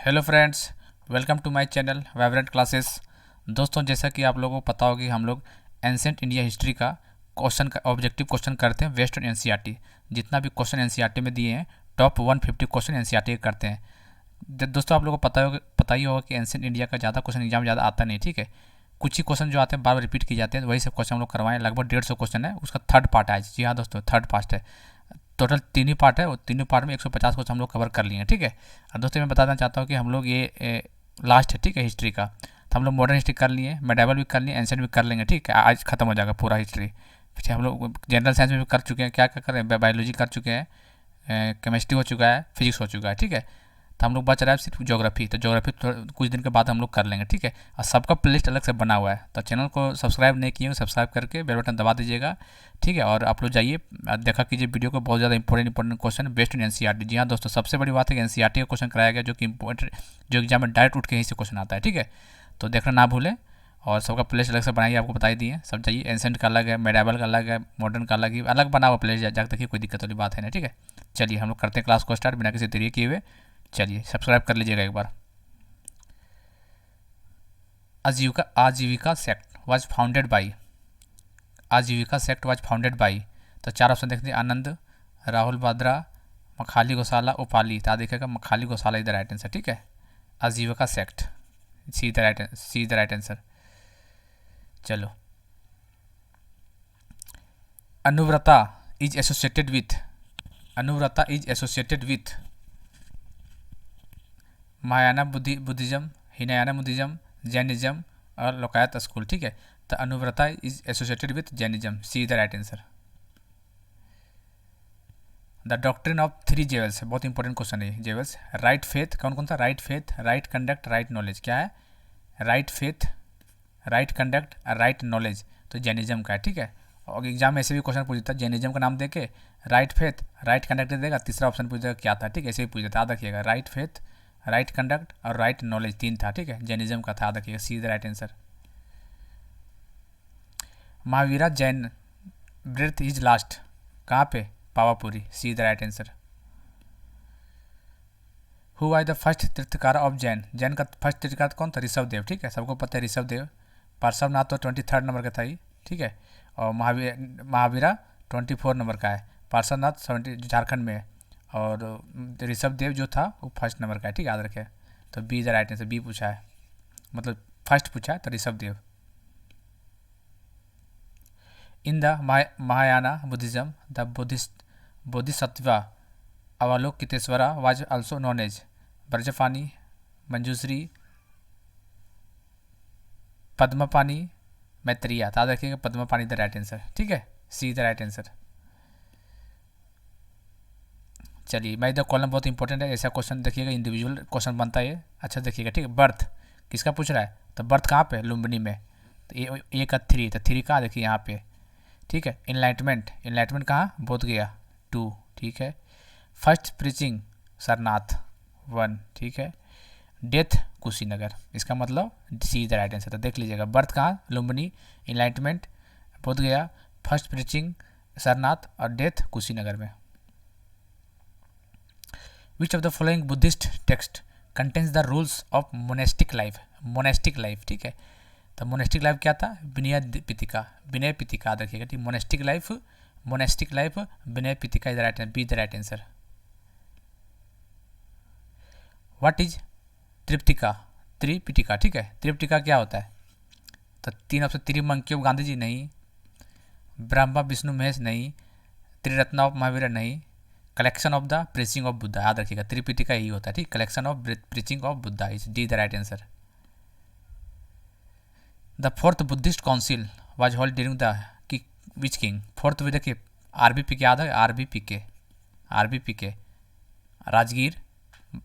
Hello friends, welcome to my channel Vibrant Classes. दोस्तों, जैसा कि आप लोगों को पता होगी, हम लोग एंशिएंट इंडिया हिस्ट्री का क्वेश्चन का ऑब्जेक्टिव क्वेश्चन करते हैं वेस्ट और एनसीईआरटी। जितना भी क्वेश्चन एनसीईआरटी में दिए हैं, टॉप 150 क्वेश्चन एनसीईआरटी के करते हैं। दोस्तों, आप लोगों को पता ही होगा कि एंशिएंट इंडिया का ज़्यादा क्वेश्चन एग्जाम ज़्यादा आता नहीं, ठीक है। कुछ ही क्वेश्चन जो आते हैं बार बार रिपीट किए जाते हैं, वही सब क्वेश्चन हम लोग करवाएं। लगभग 150 क्वेश्चन है, उसका थर्ड पार्ट है आज। जी हाँ दोस्तों, थर्ड पार्ट है। टोटल तीन ही पार्ट है और तीनों पार्ट में 150 क्वेश्चन हम लोग कवर कर लिए हैं, ठीक है। और दोस्तों, मैं बताना चाहता हूँ कि हम लोग ये लास्ट है, ठीक है, हिस्ट्री का। तो हम लोग मॉडर्न हिस्ट्री कर लिए, मेडावल भी कर लिए, एंशिएंट भी कर लेंगे, ठीक है। आज खत्म हो जाएगा पूरा हिस्ट्री। पीछे हम लोग जनरल साइंस में भी कर चुके हैं, क्या क्या कर रहे हैं, बायोलॉजी कर चुके हैं, केमिस्ट्री हो चुका है, फिजिक्स हो चुका है, ठीक है। तो हम लोग बच रहा है सिर्फ ज्योग्राफी। तो ज्योग्राफी कुछ दिन के बाद हम लोग कर लेंगे, ठीक है। और सबका प्लेलिस्ट अलग से बना हुआ है, तो चैनल को सब्सक्राइब नहीं किए, सब्सक्राइब करके बेल बटन दबा दीजिएगा, ठीक है। और आप लोग जाइए, देखा कीजिए वीडियो को, बहुत ज़्यादा important question based in NCERT. जी हाँ दोस्तों, सबसे बड़ी बात है कि एनसीईआरटी का क्वेश्चन कराया गया, जो कि इंपॉर्टेंट, जो एग्जाम में डायरेक्ट उठ के यहीं से क्वेश्चन आता है, ठीक है। तो देखना ना भूलें। और सबका प्लेलिस्ट अलग से बनाइए, आपको बता ही दिए। सब चाहिए, एंशिएंट का अलग है, मेडावल का अलग है, मॉडर्न का अलग ही अलग बना हुआ प्लेलिस्ट, जाकर देखिए, कोई दिक्कत वाली बात है ना, ठीक है। चलिए हम लोग करते हैं क्लास को स्टार्ट बिना किसी देरी किए हुए। चलिए सब्सक्राइब कर लीजिएगा एक बार। आजीविका आजीविका सेक्ट वाज फाउंडेड बाई, आजीविका सेक्ट वाज फाउंडेड बाई। तो चार ऑप्शन देखते हैं, आनंद, राहुल बाद्रा, मखाली गौसाला, उपाली। तो देखिएगा मखाली गौसाला इधर राइट आंसर, ठीक है। Ajivika sect, C the right answer. चलो, Anuvrata is associated with, Anuvrata is associated with Mahayana Buddhism, Hinayana Buddhism, Jainism और लोकायत स्कूल, ठीक है। तो Anuvrata is associated with Jainism, C the right answer. The doctrine of three jewels, बहुत इंपॉर्टेंट क्वेश्चन है jewels. Right faith, कौन कौन सा? Right faith, right conduct, right knowledge. क्या है? Right faith, right conduct, right knowledge. तो जैनिज्म का है, ठीक है। और एग्जाम में ऐसे भी क्वेश्चन पूछ देता है, जैनिज्म का नाम देके राइट फेथ, राइट कंडक्ट दे देगा, तीसरा ऑप्शन पूछ देगा क्या था, ठीक है। ऐसे ही पूछ देता, याद रखिएगा। राइट फेथ, राइट कंडक्ट और राइट नॉलेज, तीन था, ठीक है। जैनिज्म का था, याद रखिएगा, C the right answer. Mahavira Jain breath is last, कहाँ पे? Pawapuri, C the right answer. Who was the first tirthankar of Jain, Jain का फर्स्ट तीर्थकार कौन था? ऋषभ देव, ठीक है, सबको पता है ऋषभ देव। पार्श्वनाथ तो 23 नंबर का था ही, ठीक है। और महावीरा 24 नंबर का है। पार्श्वनाथ 70 झारखंड में है, और ऋषभ देव जो था वो फर्स्ट नंबर का है, ठीक है, याद रखे। तो B the right answer, B पूछा है, मतलब फर्स्ट पूछा है, तो Rishabh Dev. In the Mahayana Buddhism the Bodhisattva Avalokiteshvara was also known as Vajrapani, Manjushri, Padmapani, Maitreya. याद रखिएगा, पद्मपानी द राइट आंसर, ठीक है, सी द राइट आंसर। चलिए, मैं इधर कॉलम बहुत इंपॉर्टेंट है, ऐसा क्वेश्चन देखिएगा, इंडिविजुअल क्वेश्चन बनता है, अच्छा देखिएगा, ठीक है। बर्थ किसका पूछ रहा है? तो बर्थ कहाँ पे? लुम्बिनी में। तो ए का थ्री, तो थ्री कहाँ? देखिए यहाँ पे, ठीक है। इनलाइटमेंट, इनलाइटमेंट कहाँ? बोध गया, टू, ठीक है। फर्स्ट प्रीचिंग सरनाथ, वन, ठीक है। डेथ कुशीनगर, इसका मतलब सी द राइट आंसर। तो देख लीजिएगा, बर्थ कहाँ? लुम्बिनी, इनलाइटमेंट बोध गया, फर्स्ट प्रीचिंग सरनाथ और डेथ कुशीनगर में। विच of the following Buddhist text contains the rules of monastic life, monastic life, ठीक है। तो मोनेस्टिक लाइफ क्या था? विनय पितिका, विनय पितिका, याद रखिएगा, ठीक। Monastic life, monastic life, Vinaya Pitaka is the right, B the right answer. What is Tripitaka, Tripitaka, ठीक है। त्रिपिटिका क्या होता है? तो तीन ऑप्शन, त्रिमंक्यो गांधी जी नहीं, ब्रह्मा विष्णु महेश नहीं, त्रिरत्न ऑफ महावीर नहीं, collection of the preaching of Buddha. याद रखिएगा, त्रिपिटिका यही होता है, ठीक। Collection of preaching of Buddha is D the right answer. The fourth Buddhist council was hold during the which king, fourth भी देखिए, आरबीपी के, याद है, आरबीपी के, आरबीपी के, राजगीर,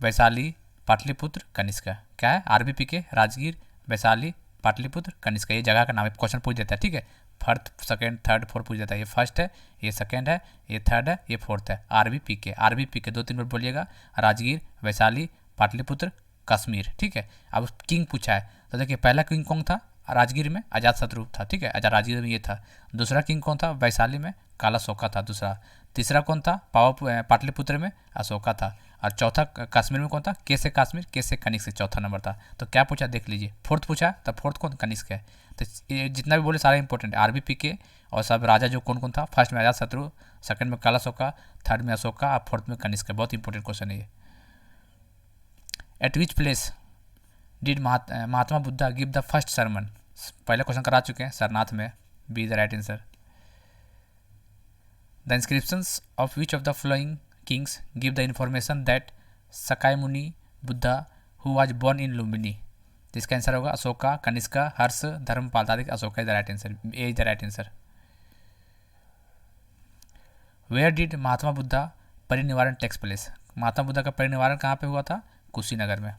वैशाली, पाटलिपुत्र, कनिष्का। क्या है? आरबीपी के, राजगीर, वैशाली, पाटलिपुत्र, कनिष्का, ये जगह का नाम है। क्वेश्चन पूछ देता है, ठीक है। फर्स्ट, सेकंड, थर्ड, फोर्थ पूछ देता है। ये फर्स्ट है, ये सेकंड है, ये थर्ड है, ये फोर्थ है। आरबीपी के, आरबीपी के, दो तीन बार बोलिएगा, राजगीर, वैशाली, पाटलिपुत्र, कश्मीर, ठीक है। अब किंग पूछा है, तो देखिए पहला किंग कौन था? राजगीर में अजात शत्रु था, ठीक है, राजगीर में ये था। दूसरा किंग कौन था? वैशाली में काला शोका था दूसरा। तीसरा कौन था? पाटलिपुत्र में अशोका था। और चौथा कश्मीर में कौन था, के से काश्मीर, के से कनिष्क से चौथा नंबर था। तो क्या पूछा देख लीजिए, फोर्थ पूछा, तो फोर्थ कौन, कनिष्क है। तो ये जितना भी बोले सारा इंपॉर्टेंट है, आरबी पीके और सब राजा जो कौन कौन था, फर्स्ट में अजातशत्रु, सेकंड में कालाशोका, थर्ड में अशोका और फोर्थ में कनिष्क है। बहुत इंपॉर्टेंट क्वेश्चन है ये। At which place did Mahatma Buddha give the first sermon, पहले क्वेश्चन करा चुके हैं, सरनाथ में, B the right answer. The inscriptions of which of the following kings give the information that Shakya Muni Buddha who was born in Lumbini. तो इसका answer होगा Ashoka, Kanishka, Harsha, Dharmapala. Ashoka is the right answer, A is the right answer. Where did Mahatma Buddha parinirvana takes place, महात्मा बुद्धा का परिनिवारण कहाँ पे हुआ था, कुशीनगर में।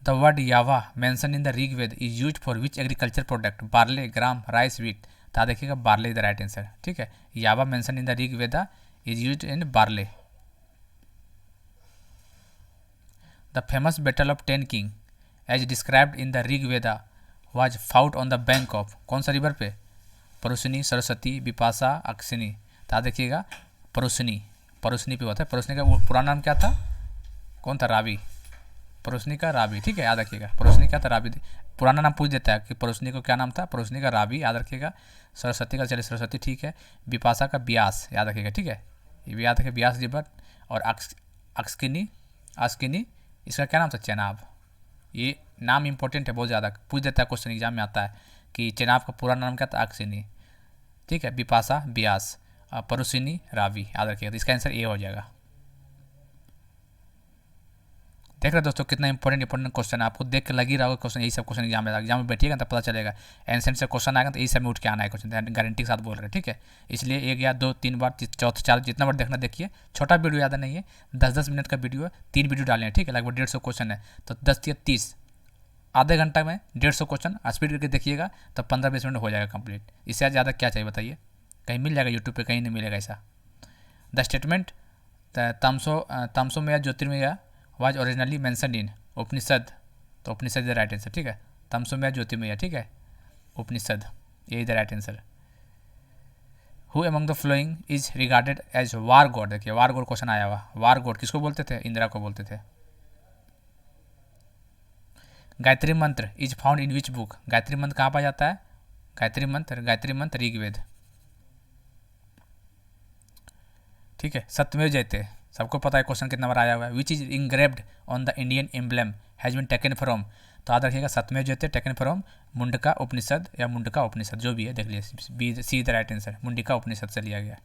The word yava mention in the Rigveda is used for which agriculture product, barley, gram, rice, wheat. तो देखिएगा barley is the right answer, ठीक है। Yava mention in the Rigveda is used in barley. The famous battle of 10 king as described in the Rigveda was fought on the bank of, कौन सा river पे, परुशनी, सरस्वती, बिपाशा, अक्षिनी। तो देखिएगा परुशनी, परुशनी पे हुआ था। परुशनी का पुराना नाम क्या था, कौन था, रावी, परुशनी का रावी, ठीक है, याद रखिएगा। परुशनी क्या था, रावी, पुराना नाम पूछ देता है कि परुशनी को क्या नाम था, परुशनी का रावी, याद रखिएगा। सरस्वती का, चलिए सरस्वती ठीक है। बिपाशा का ब्यास, याद रखिएगा, ठीक है, ये भी याद रखिए, ब्यास रिवर। और अक्सकिनी, अस्किनी, इसका क्या नाम था, चेनाब। ये नाम इंपॉर्टेंट है, बहुत ज़्यादा पूछ देता है, क्वेश्चन एग्जाम में आता है कि चेनाब का पूरा नाम क्या था, अक्सिनी, ठीक है। बिपाशा ब्यास, परुशिनी रावी, याद रखिएगा। तो इसका आंसर ए हो जाएगा। देख रहे दोस्तों कितना इंपॉर्टेंट क्वेश्चन है, आपको देख के लग ही रहा होगा क्वेश्चन, यही सब क्वेश्चन एग्जाम में बैठिएगा तो पता चलेगा। एंसेंट से क्वेश्चन आएगा तो यही सब में उठ के आना है क्वेश्चन, गारंटी के साथ बोल रहे हैं, ठीक है। इसलिए एक या दो तीन बार, चौथा चार, जितना बार देखना देखिए। छोटा वीडियो ज़्यादा नहीं है, 10-10 मिनट का वीडियो है, 3 वीडियो डाले हैं, ठीक है। लगभग 150 क्वेश्चन है, तो 10 या 30, आधे घंटा में 150 क्वेश्चन स्पीड करके देखिएगा तो 15-20 मिनट हो जाएगा कंप्लीट। इससे ज़्यादा क्या चाहिए बताइए, कहीं मिल जाएगा यूट्यूब पे, कहीं नहीं मिलेगा ऐसा। द स्टेटमेंट तमसो में ज्योतिर्मय वाज ओरिजिनली मेंशनड इन उपनिषद, तो उपनिषद द राइट आंसर, ठीक है। तमसो में ज्योतिर्मय, ठीक है, उपनिषद, यही the right answer. Who among the following is regarded as war god, देखिए वार गॉड क्वेश्चन आया हुआ। वार गॉड किसको बोलते थे, इंदिरा को बोलते थे। गायत्री मंत्र is found in which book, Gayatri मंत्र कहाँ पाया जाता है, गायत्री मंत्र ऋग्वेद, ठीक है। सत्यमेव जयते, सबको पता है क्वेश्चन कितना बार आया हुआ है। Which is engraved on the Indian emblem has been taken from, तो याद रखिएगा सत्यमेव जयते टेकन फ्रॉम मुंडका उपनिषद या मुंडका उपनिषद, जो भी है देख लीजिए, B C the right answer, Mundaka Upanishad से लिया गया।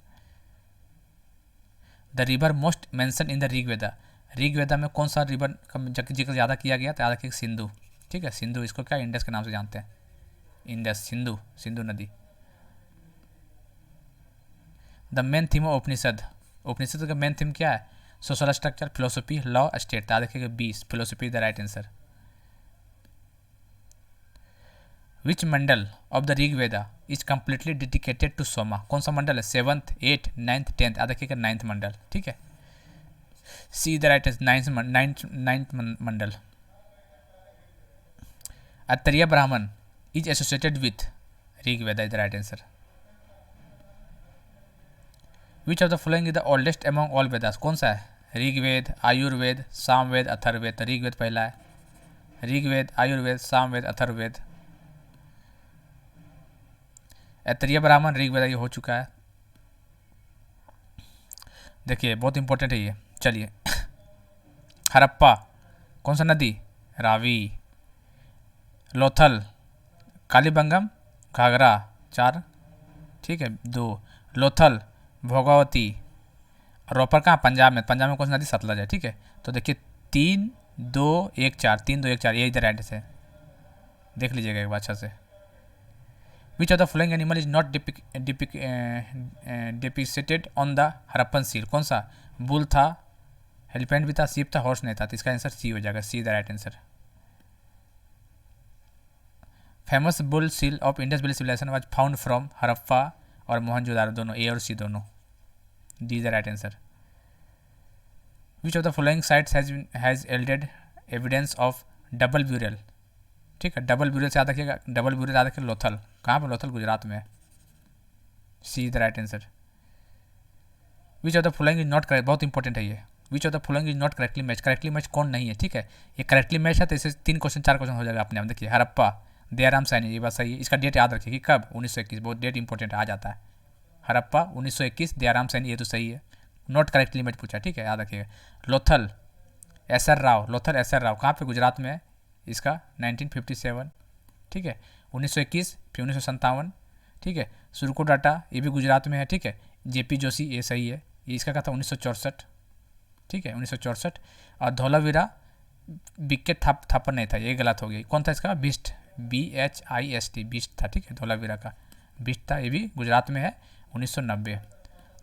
The river most mention in the Rigveda, Rigveda में कौन सा रिवर का जिक्र ज़्यादा किया गया, तो याद रखिएगा सिंधु, ठीक है। सिंधु, इसको क्या इंडस के नाम से जानते हैं, इंडस, सिंधु नदी। The main theme of Upanishad, Upanishad का मेन थीम क्या है, social structure, philosophy, law, state. याद रखिएगा B, philosophy the right answer. Which mandal of the Rigveda is completely dedicated to Soma, कौन सा मंडल है, 7th, 8th, 9th, 10th। याद रखिएगा 9th मंडल, ठीक है, सी द राइट आंसर, 9th मंडल। अत्तरिया ब्राह्मण is associated with Rigveda is the right answer. Which of the following is the oldest among all Vedas, कौन सा है, ऋग्वेद, आयुर्वेद, सामवेद, अथर्ववेद। तो ऋग्वेद पहला है, ऋग्वेद, आयुर्वेद, सामवेद, अथर्ववेद। ऐतरेय ब्राह्मण, ऋग्वेद ये हो चुका है। देखिए बहुत इंपॉर्टेंट है ये, चलिए। हरप्पा कौन सा नदी, रावी। लोथल, कालीबंगम, घाघरा, 4, ठीक है, 2। लोथल, भोगावती। रोपर कहाँ, पंजाब में कौन सी नदी, सतलज है, ठीक है। तो देखिए 3, 2, 1, 4, 3, 2, 1, 4, ये इधर एड से देख लीजिएगा एक बार अच्छा से। विच of the following animal is not depicted on the Harappan seal, कौन सा, बुल था, एलिफेंट भी था, सीप था, हॉर्स नहीं था। तो इसका आंसर सी हो जाएगा, C the right answer. Famous bull seal of Indus valley civilisation was found from Harappa और मोहनजोदारो, दोनों, ए और सी दोनों, D the right answer. Which of the following sites has yielded evidence of double burial, ठीक है, double burial से याद रखिएगा, double burial याद रखिए, लोथल, कहाँ पर, लोथल गुजरात में, सी the right answer. Which of the following is not correct, बहुत इंपॉर्टेंट है ये। विच of the following is not correctly match, correctly match कौन नहीं है, ठीक है। ये करेक्टली मैच है तो इसे 3 क्वेश्चन 4 क्वेश्चन हो जाएगा अपने आप। देखिए हड़प्पा, दयाराम सैनी, ये बात सही है। इसका डेट याद रखिए कि कब, 1921, बहुत डेट इंपॉर्टेंट आ जाता है। हड़प्पा 1921, दयाराम सैनी, ये तो सही है। नॉट करेक्टली मैच पूछा, ठीक है, याद रखिएगा। Lothal S R Rao, Lothal S R Rao कहाँ पे, गुजरात में है। इसका 1957, ठीक है। 1921 फिर 1957, ठीक है। सुरको डाटा ये भी गुजरात में है, ठीक है। जेपी जोशी ये सही है। ये इसका कहा था 1964, ठीक है, 1964। और धौलावीरा बिक्के थापर नहीं था, ये गलत हो गया। कौन था इसका, बिस्ट, BHIST, बिस्ट था, ठीक है, धौलावीरा का बिस्ट था। ये भी गुजरात में है, 1990।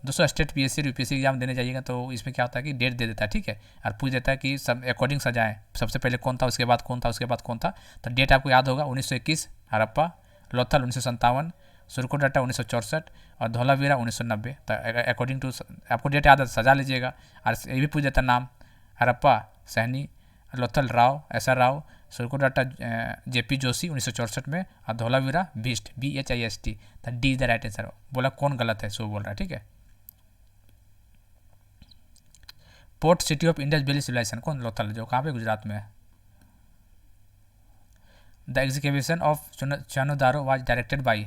दोस्तों स्टेट PSC और UPSC एग्जाम देने जाइएगा तो इसमें क्या होता है कि डेट दे देता है, ठीक है, और पूछ देता है कि सब अकॉर्डिंग सजाएं, सबसे पहले कौन था, उसके बाद कौन था, उसके बाद कौन था। तो डेट आपको याद होगा, 1921 हड़प्पा, लोथल 1957, सुरको डाटा 1964 और धौलावीरा 1990। तो अकॉर्डिंग टू आपको डेट याद है सजा लीजिएगा। और ये भी पूछ देता नाम, Harappa Sahni, Lothal Rao, SR Rao, Surkotada JP Joshi 1964 में, और धौलावीरा बिस्ट, BHIST। तो D is the right answer. बोला कौन गलत है, सो बोल रहा है, ठीक है। Port city of Indus valley civilisation कौन, लोथल, जो कहाँ पे, गुजरात में है। The execution of Chanhudaro was directed by,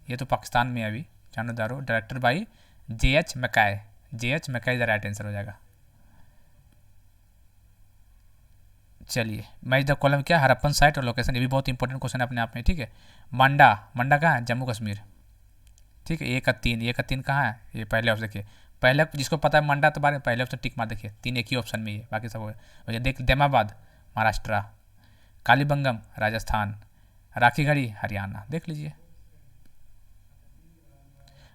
ये तो पाकिस्तान में है अभी, Chanhudaro directed by JH Mackay, JH Mackay the right answer हो जाएगा। चलिए मैच द कॉलम क्या, हरप्पन साइट और लोकेशन, ये भी बहुत इंपॉर्टेंट क्वेश्चन है अपने आप में, ठीक है। मंडा, मंडा कहाँ है, जम्मू कश्मीर, ठीक है। 1 का 3 कहाँ है, ये पहले ऑप्शन देखिए, पहले जिसको पता है मंडा तो बारे में पहले ऑप्शन टिक मार, देखिए 3 एक ही ऑप्शन में ही है, बाकी सब हो देख। दैमाबाद महाराष्ट्र, कालीबंगम राजस्थान, राखीगढ़ी हरियाणा, देख लीजिए।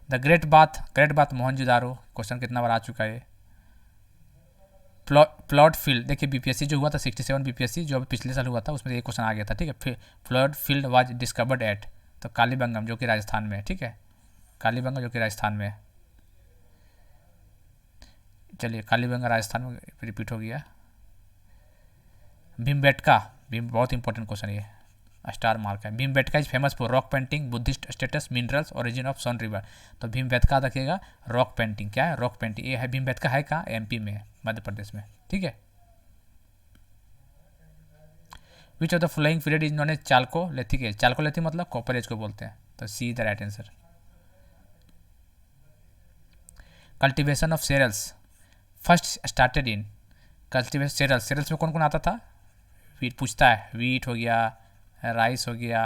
The great bath Mohenjodaro, question कितना बार आ चुका है। प्लॉट फील्ड, देखिए BPSC जो हुआ था 67 BPSC जो अभी पिछले साल हुआ था, उसमें एक क्वेश्चन आ गया था, ठीक है। फिर plot field was discovered at, तो कालीबंगम जो कि राजस्थान में है, ठीक है, कालीबंगम जो कि राजस्थान में है। चलिए कालीबंगा राजस्थान में रिपीट हो गया। भीमबेटका, भीम बहुत इंपॉर्टेंट क्वेश्चन ये, स्टार मार्क है। Bhimbetka is famous for rock painting, Buddhist statues, minerals, origin of Son river. तो भीमबेटका रखिएगा, रॉक पेंटिंग, क्या है, रॉक पेंटिंग। ये है भीमबेटका, है कहाँ, MP में है, मध्य प्रदेश में, ठीक है। Which of the following period is known as chalcolithic age, chalcolithic मतलब कॉपर एज को बोलते हैं, तो C the right answer. Cultivation of cereals first started in, cultivation cereals, cereals में कौन कौन आता था, वीट पूछता है, वीट हो गया, राइस हो गया,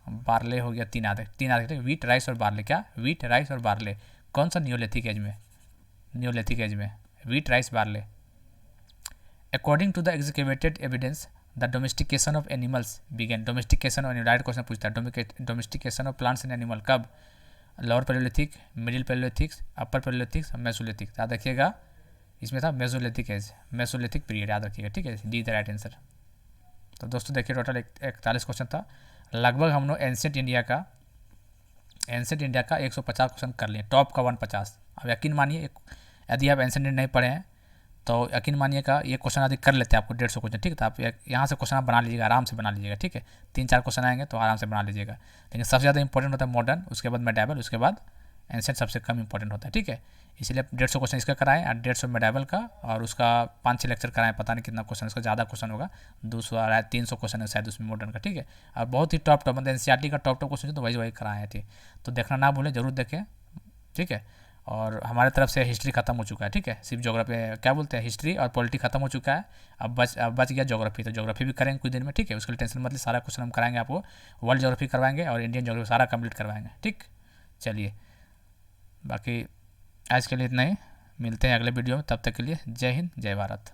बार्ले हो गया, 3 आते, वीट राइस और बार्ले, क्या, वीट राइस और बार्ले। कौन सा, नियोलिथिक एज में, नियोलिथिक एज में wheat rice barley. According to the excavated evidence the domestication of animals began, domestication और डायरेक्ट क्वेश्चन पूछता है, domestication of plants and animal कब, lower palaeolithic, middle palaeolithic, upper palaeolithic, mesolithic. याद रखिएगा इसमें था मेसोलिथिक एज, मेसोलिथिक पीरियड, याद रखिएगा, ठीक है, डी द राइट आंसर। तो दोस्तों देखिए टोटल 41 क्वेश्चन था, लगभग हम लोग एंशिएंट इंडिया का 150 क्वेश्चन कर लिए, टॉप का 150। अब यकीन मानिए यदि आप एंशिएंट इंडिया नहीं पढ़े हैं तो यकीन मानिएगा ये क्वेश्चन यदि कर लेते हैं आपको 150 क्वेश्चन, ठीक है। तो आप यहाँ से क्वेश्चन आप बना लीजिएगा, आराम से बना लीजिएगा, ठीक है। 3-4 क्वेश्चन आएंगे तो आराम से बना लीजिएगा। लेकिन सबसे ज़्यादा इंपॉर्टेंट होता है मॉडर्न, उसके बाद मेडावल, उसके बाद एंशिएंट सबसे कम इंपॉर्टेंट होता है, ठीक है। इसलिए 150 क्वेश्चन इसका कराएं और 150 मेडावल का, और उसका 5-6 लेक्चर कराएं, पता नहीं कितना क्वेश्चन, इसका ज़्यादा क्वेश्चन होगा, 200 300 क्वेश्चन है शायद उसमें मॉडर्न का, ठीक है। और बहुत ही टॉप मतलब NCERT का टॉप क्वेश्चन तो वही कराए थे, तो देखना ना भूलें, जरूर देखें, ठीक है। और हमारे तरफ से हिस्ट्री खत्म हो चुका है, ठीक है, सिर्फ ज्योग्राफी, क्या बोलते हैं, हिस्ट्री और पॉलिटी खत्म हो चुका है। अब बच गया ज्योग्राफी, तो ज्योग्राफी भी करेंगे कुछ दिन में, ठीक है, उसके लिए टेंशन मतलब सारा क्वेश्चन हम कराएंगे आपको, वर्ल्ड ज्योग्राफी करवाएंगे और इंडियन ज्योग्राफी सारा कंप्लीट करवाएंगे, ठीक। चलिए बाकी आज के लिए इतना ही, मिलते हैं अगले वीडियो में, तब तक के लिए जय हिंद जय भारत।